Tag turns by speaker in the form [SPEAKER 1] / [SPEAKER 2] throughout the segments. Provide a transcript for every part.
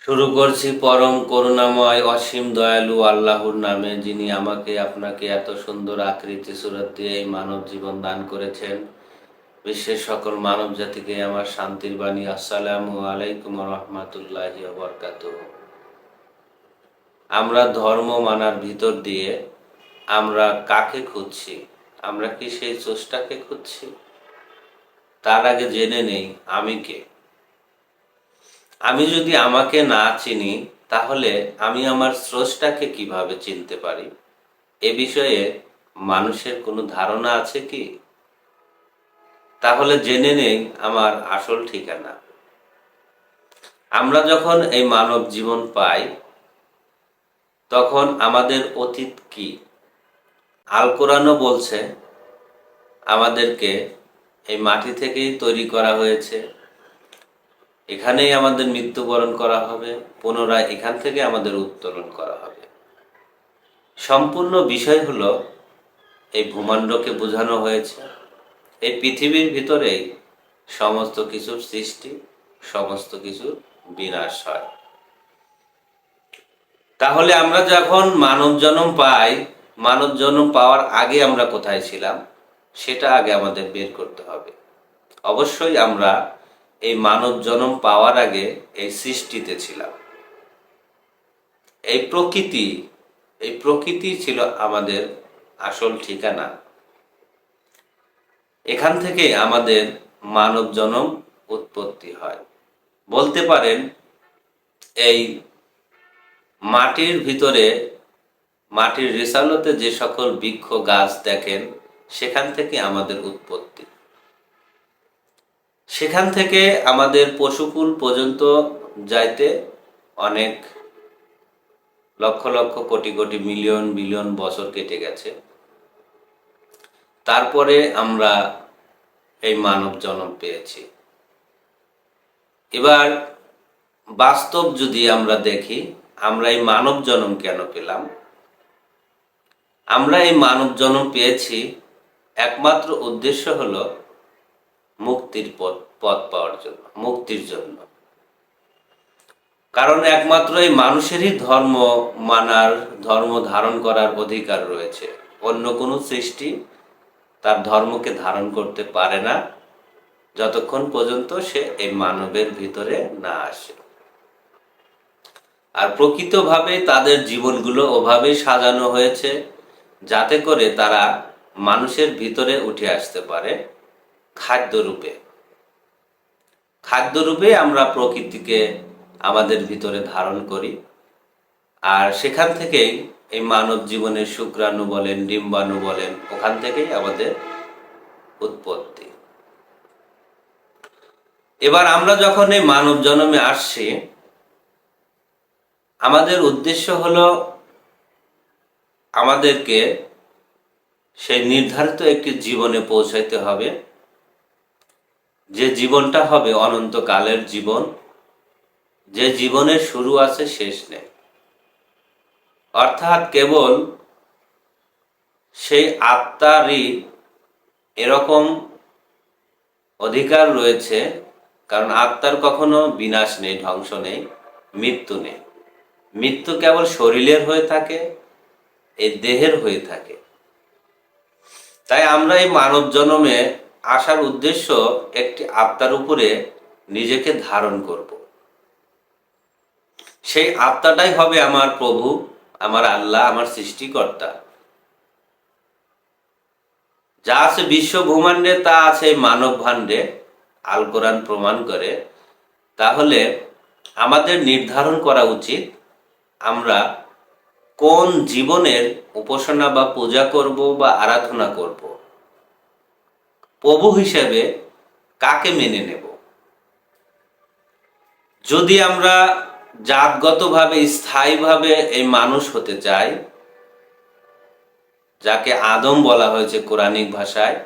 [SPEAKER 1] শুরু করছি পরম করুণাময় অসীম দয়ালু আল্লাহর নামে, যিনি আমাকে আপনাকে এত সুন্দর আকৃতি সুরত দিয়ে এই মানব জীবন দান করেছেন। বিশ্বের সকল মানব জাতিকে আমার শান্তির বাণী, আসসালামু আলাইকুম রহমতুল্লাহি বরকাতুহ। আমরা ধর্ম মানার ভিতর দিয়ে আমরা কাকে খুঁজছি? আমরা কি সেই স্রষ্টাকে খুঁজছি? তার আগে জেনে নেই আমি কে। আমি যদি আমাকে না চিনি, তাহলে আমি আমার স্রষ্টাকে কিভাবে চিনতে পারি? এ বিষয়ে মানুষের কোনো ধারণা আছে কি? তাহলে জেনে নেই আমার আসল ঠিকানা। আমরা যখন এই মানব জীবন পাই, তখন আমাদের অতীত কি? আল কোরআনও বলছে আমাদেরকে এই মাটি থেকেই তৈরি করা হয়েছে, এখানেই আমাদের মৃত্যুবরণ করা হবে, পুনরায় এখান থেকে আমাদের উত্তোলন করা হবে। সম্পূর্ণ বিষয় হলো এই ভূখণ্ডকে বোঝানো হয়েছে। এই পৃথিবীর ভিতরেই সমস্ত কিছুর সৃষ্টি, সমস্ত কিছুর বিনাশ হয়। তাহলে আমরা যখন মানব জন্ম পাই, মানব জন্ম পাওয়ার আগে আমরা কোথায় ছিলাম সেটা আগে আমাদের বের করতে হবে। অবশ্যই আমরা এই মানব জন্ম পাওয়ার আগে এই সৃষ্টিতে ছিলাম। এই প্রকৃতি ছিল আমাদের আসল ঠিকানা। এখান থেকে আমাদের মানব জন্ম উৎপত্তি হয়। বলতে পারেন এই মাটির ভিতরে, মাটির রেসালতে যে সকল বৃক্ষ গাছ দেখেন, সেখান থেকে আমাদের উৎপত্তি। সেখান থেকে আমাদের পশুকুল পর্যন্ত যাইতে অনেক লক্ষ লক্ষ কোটি কোটি মিলিয়ন বিলিয়ন বছর কেটে গেছে। তারপরে আমরা এই মানব জন্ম পেয়েছি। এবার বাস্তব যদি আমরা দেখি, আমরা এই মানব জন্ম কেন পেলাম? আমরা এই মানব জন্ম পেয়েছি একমাত্র উদ্দেশ্য হলো মুক্তির পথ পাওয়ার জন্য, মুক্তির জন্য। কারণ একমাত্র এই মানুষেরই ধর্ম মানার, ধর্ম ধারণ করার অধিকার রয়েছে। অন্য কোনো সৃষ্টি তার ধর্মকে ধারণ করতে পারে না যতক্ষণ পর্যন্ত সে এই মানবের ভিতরে না আসে। আর প্রকৃতভাবে তাদের জীবনগুলো ওভাবেই সাজানো হয়েছে যাতে করে তারা মানুষের ভিতরে উঠে আসতে পারে খাদ্যরূপে। খাদ্যরূপে আমরা প্রকৃতিকে আমাদের ভিতরে ধারণ করি, আর সেখান থেকেই এই মানব জীবনের শুক্রাণু বলেন, ডিম্বাণু বলেন, ওখান থেকেই আমাদের উৎপত্তি। এবার আমরা যখন এই মানব জন্মে আসছি, আমাদের উদ্দেশ্য হলো আমাদেরকে সেই নির্ধারিত একটি জীবনে পৌঁছাইতে হবে, যে জীবনটা হবে অনন্তকালের জীবন, যে জীবনের শুরু আছে শেষ নেই। অর্থাৎ কেবল সেই আত্মারই এরকম অধিকার রয়েছে, কারণ আত্মার কখনো বিনাশ নেই, ধ্বংস নেই, মৃত্যু নেই। মৃত্যু কেবল শরীরের হয়ে থাকে, এই দেহের হয়ে থাকে। তাই আমরা এই মানব জন্মে আসার উদ্দেশ্য একটি আত্মার উপরে নিজেকে ধারণ করব। সেই আত্মাটাই হবে আমার প্রভু, আমার আল্লাহ, আমার সৃষ্টিকর্তা। যা আছে বিশ্ব ব্রহ্মাণ্ডে তা আছে মানব ভাণ্ডে, আল কোরআন প্রমাণ করে। তাহলে আমাদের নির্ধারণ করা উচিত আমরা কোন জীবনের উপাসনা বা পূজা করব বা আরাধনা করব, প্রভু হিসেবে কাকে মেনে নেব। যদি আমরা জাতগতভাবে স্থায়ীভাবে এই মানুষ হতে চাই, যাকে আদম বলা হয়েছে কোরআনিক ভাষায়,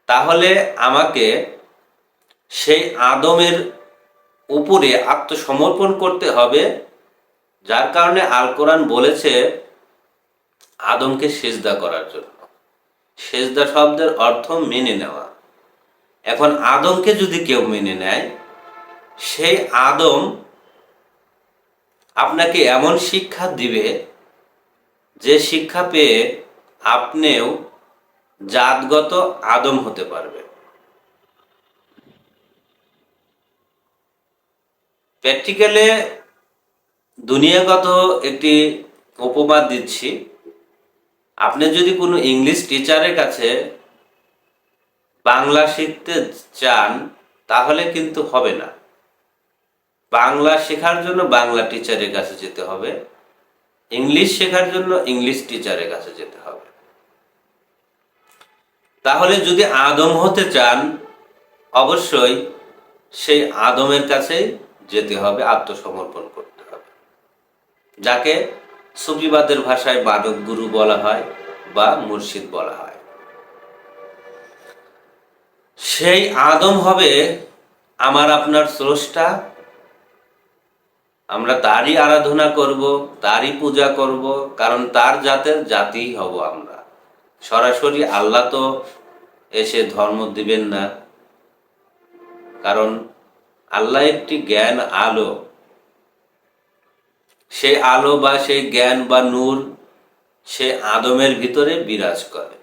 [SPEAKER 1] তাহলে আমাকে সেই আদমের উপরে আত্মসমর্পণ করতে হবে। যার কারণে আল কোরআন বলেছে আদমকে সেজদা করার জন্য। সেজদা শব্দের অর্থ মেনে নেওয়া। এখন আদমকে যদি কেউ মেনে নেয়, সেই আদম আপনাকে এমন শিক্ষা দিবে যে শিক্ষা পেয়ে আপনিও জাতগত আদম হতে পারবে। প্র্যাকটিক্যালে দুনিয়াগত একটি উপমা দিচ্ছি। আপনি যদি কোনো ইংলিশ টিচারের কাছে বাংলা শিখতে চান তাহলে কিন্তু হবে না। বাংলা শেখার জন্য বাংলা টিচারের কাছে যেতে হবে, ইংলিশ শেখার জন্য ইংলিশ টিচারের কাছে যেতে হবে। তাহলে যদি আদম হতে চান অবশ্যই সেই আদমের কাছেই যেতে হবে, আত্মসমর্পণ করতে হবে, যাকে সুফিবাদের ভাষায় মানব গুরু বলা হয় বা মুর্শিদ বলা হয়। সেই আদম হবে আমার আপনার স্রষ্টা। আমরা তারই আরাধনা করব, তারই পূজা করব, কারণ তার জাতের জাতিই হব আমরা। সরাসরি আল্লাহ তো এসে ধর্ম দিবেন না, কারণ আল্লাহ একটি জ্ঞান আলো। সেই আলো বা সেই জ্ঞান বা নূর সে আদমের ভিতরে বিরাজ করে।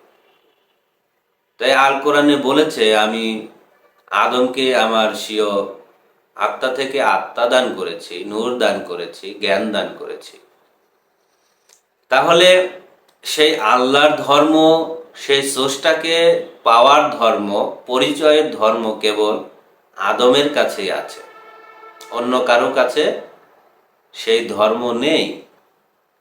[SPEAKER 1] তাই আল কোরআনে বলেছে, আমি আদমকে আমার স্বীয় আত্মা থেকে আত্মা দান করেছি, নূর দান করেছি, জ্ঞান দান করেছি। তাহলে সেই আল্লাহর ধর্ম, সেই স্রষ্টাকে পাওয়ার ধর্ম, পরিচয়ের ধর্ম কেবল আদমের কাছেই আছে, অন্য কারো কাছে সেই ধর্ম নেই।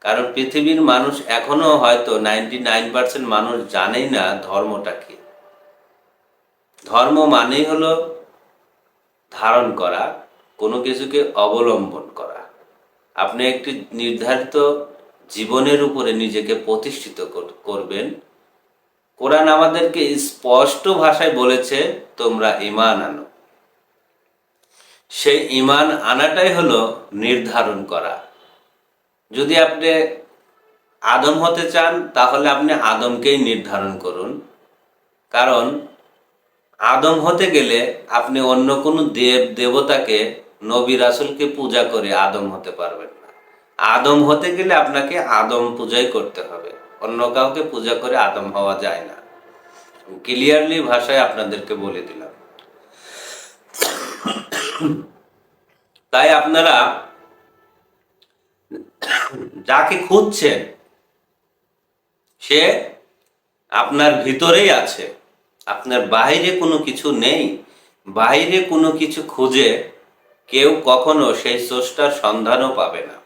[SPEAKER 1] কারণ পৃথিবীর মানুষ এখনো হয়তো 99% মানুষ জানেই না ধর্মটা কি। ধর্ম মানেই হলো ধারণ করা, কোনো কিছুকে অবলম্বন করা। আপনি একটি নির্ধারিত জীবনের উপরে নিজেকে প্রতিষ্ঠিত করবেন। কোরআন আমাদেরকে স্পষ্ট ভাষায় বলেছে, তোমরা ঈমান আনো। সেই ঈমান আনাটাই হলো নির্ধারণ করা। যদি আপনি আদম হতে চান তাহলে আপনি আদমকেই নির্ধারণ করুন, কারণ আদম হতে গেলে আপনি অন্য কোনো দেব দেবতাকে, নবী রাসূলকে পূজা করে আদম হতে পারবেন না। আদম হতে গেলে আপনাকে আদম পূজাই করতে হবে, অন্য কাউকে পূজা করে আদম হওয়া যায় না। ক্লিয়ারলি ভাষায় আপনাদেরকে বলে দিলাম। তাই আপনারা যাকে খুঁজছেন সে আপনার ভিতরেই আছে, আপনার বাইরে কোনো কিছু নেই। বাইরে কোনো কিছু খুঁজে কেউ কখনো সেই স্রষ্টার সন্ধানও পাবে না।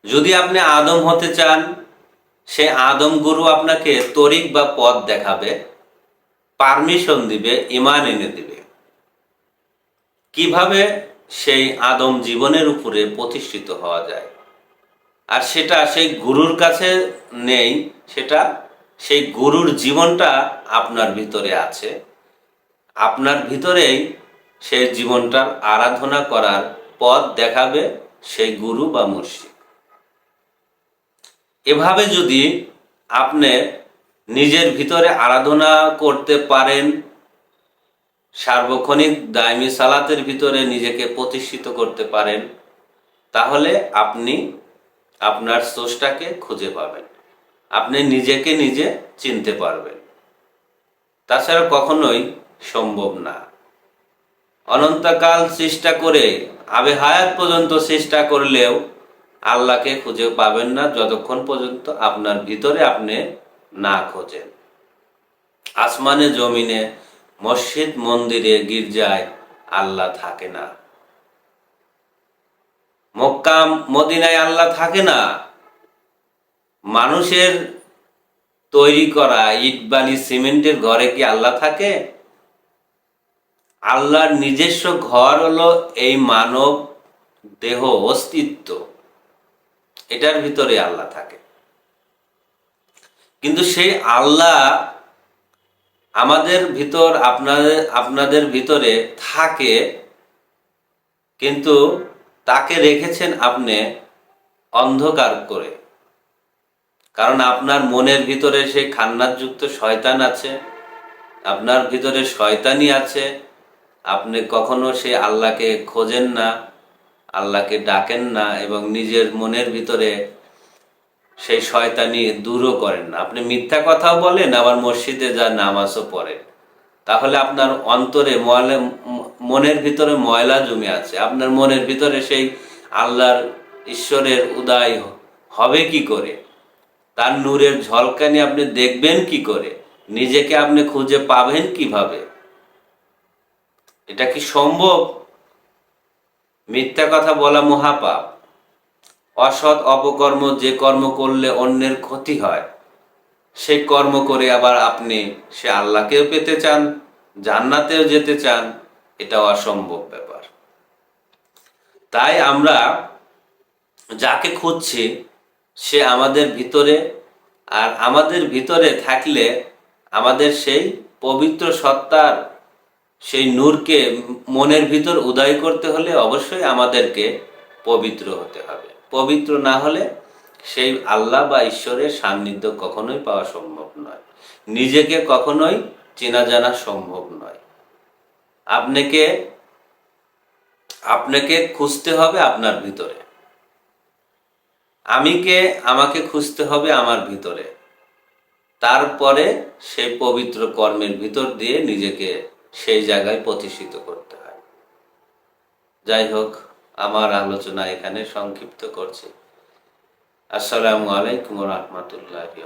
[SPEAKER 1] যদি আপনি আদম হতে চান, সে আদম গুরু আপনাকে তরিক বা পথ দেখাবে, পারমিশন দিবে, ঈমান এনে দিবে কিভাবে সেই আদম জীবনের উপরে প্রতিষ্ঠিত হওয়া যায়। আর সেটা সেই গুরুর কাছে নেই, সেটা সেই গুরুর জীবনটা আপনার ভিতরে আছে। আপনার ভিতরেই সেই জীবনটার আরাধনা করার পথ দেখাবে সেই গুরু বা মুর্শিদ। এভাবে যদি আপনি নিজের ভিতরে আরাধনা করতে পারেন, সার্বক্ষণিক দায়মি সালাতের ভিতরে নিজেকে প্রতিষ্ঠিত করতে পারেন, তাহলে আপনি আপনার স্রষ্টাকে খুঁজে পাবেন, আপনি নিজেকে নিজে চিনতে পারবেন। তাছাড়া কখনোই সম্ভব না। অনন্তকাল চেষ্টা করে, আবে হায়াত পর্যন্ত চেষ্টা করলেও আল্লাহকে খুঁজে পাবেন না, যতক্ষণ পর্যন্ত আপনার ভিতরে আপনি না খোঁজেন। আসমানে জমিনে, মসজিদ মন্দিরে, গির্জায় আল্লাহ থাকে না। মক্কা মদিনায় আল্লাহ থাকে না। মানুষের তৈরি করা ইট বালি সিমেন্টের ঘরে কি আল্লাহ থাকে? আল্লাহর নিজস্ব ঘর হলো এই মানব দেহ, অস্তিত্ব, এটার ভিতরে আল্লাহ থাকে। কিন্তু সেই আল্লাহ আমাদের ভিতর, আপনাদের ভিতরে থাকে, কিন্তু তাকে রেখেছেন আপনি অন্ধকার করে। কারণ আপনার মনের ভিতরে সেই খান্নাযুক্ত শয়তান আছে, আপনার ভিতরে শয়তানি আছে। আপনি কখনো সেই আল্লাহকে খোঁজেন না, আল্লাহকে ডাকেন না এবং নিজের মনের ভিতরে সেই শয়তানি দূরও করেন না। আপনি মিথ্যা কথাও বলেন, আবার মসজিদে যা নামাজও পড়েন, তাহলে আপনার অন্তরে মনের ভিতরে ময়লা জমে আছে। আপনার মনের ভিতরে সেই আল্লাহর ঈশ্বরের উদয় হবে কি করে? তার নূরের ঝলকানি আপনি দেখবেন কি করে? নিজেকে আপনি খুঁজে পাবেন কিভাবে? এটা কি সম্ভব? মিথ্যা কথা বলা মহাপাপ। অসৎ অপকর্ম, যে কর্ম করলে অন্যের ক্ষতি হয়, সেই কর্ম করে আবার আপনি সে আল্লাহকেও পেতে চান, জান্নাতেও যেতে চান, এটা অসম্ভব ব্যাপার। তাই আমরা যাকে খুঁজছি সে আমাদের ভিতরে, আর আমাদের ভিতরে থাকলে আমাদের সেই পবিত্র সত্তার সেই নূরকে মনের ভিতর উদয় করতে হলে অবশ্যই আমাদেরকে পবিত্র হতে হবে। পবিত্র না হলে সেই আল্লাহ বা ঈশ্বরের সান্নিধ্য কখনোই পাওয়া সম্ভব নয়, নিজেকে কখনোই চেনা জানা সম্ভব নয়। আপনাকে আপনাকে খুঁজতে হবে আপনার ভিতরে, আমাকে খুঁজতে হবে আমার ভিতরে, তারপরে সেই পবিত্র কর্মের ভিতর দিয়ে নিজেকে সেই জায়গায় প্রতিষ্ঠিত করতে হয়। যাই হোক, আমার আলোচনা এখানে সংক্ষিপ্ত করছি। আসসালামু আলাইকুম ওয়া রাহমাতুল্লাহি।